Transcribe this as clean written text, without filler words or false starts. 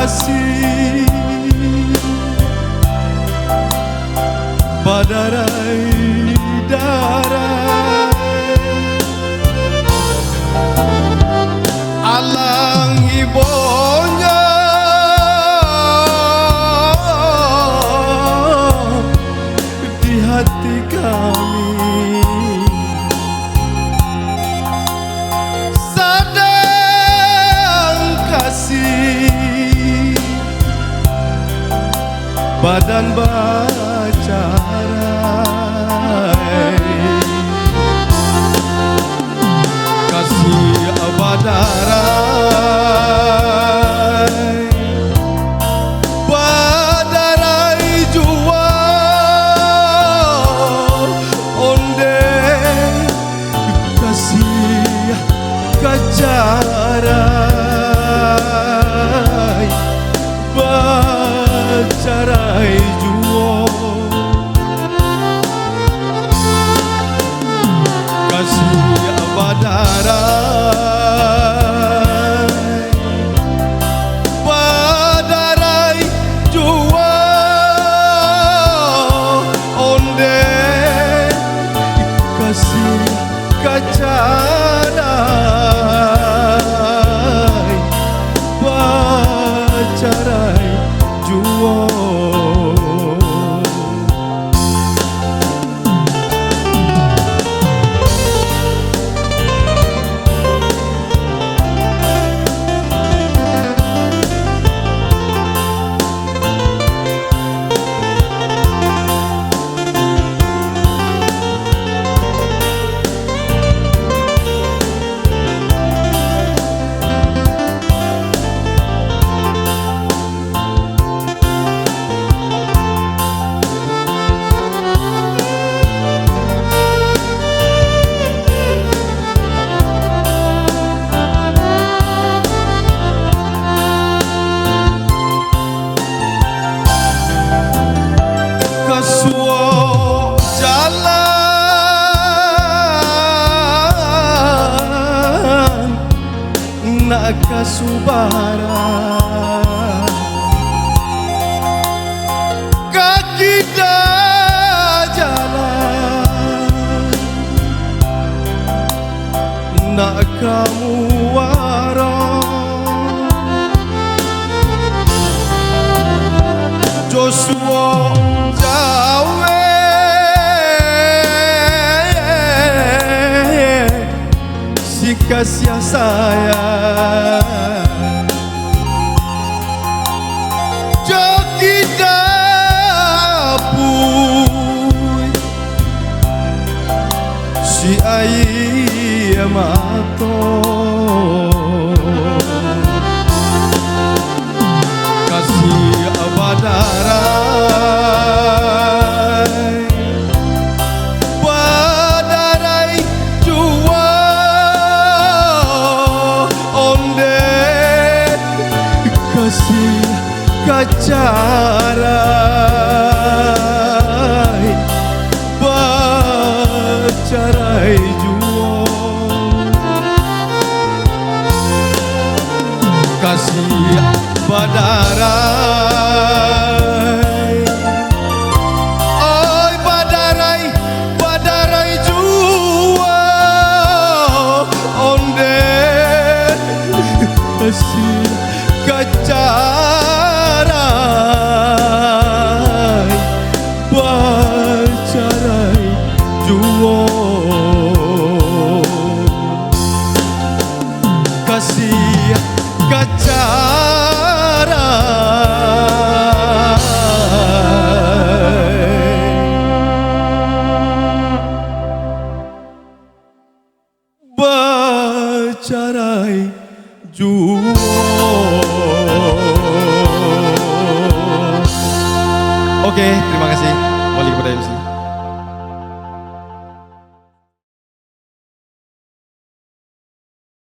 kasih badarai darah alang ibonya di hati kami sadang kasih badan bacarai kasih badarai badarai jua onde kasih kacarai bacarai jua kasih badarai badarai jua onde kasih kacarai bacarai jua nak kasubara kaki dah jalan nak kamu warang Joshua jawe si kasih saya joki dapur si ayi mato kasih badarai badarai jua onde kasih kacarai bacarai jua kasih badarai oi badarai badarai jua onde kasih kacarai bacarai jua kasih bacarai jua. Oke, terima kasih. Kembali kepada MC.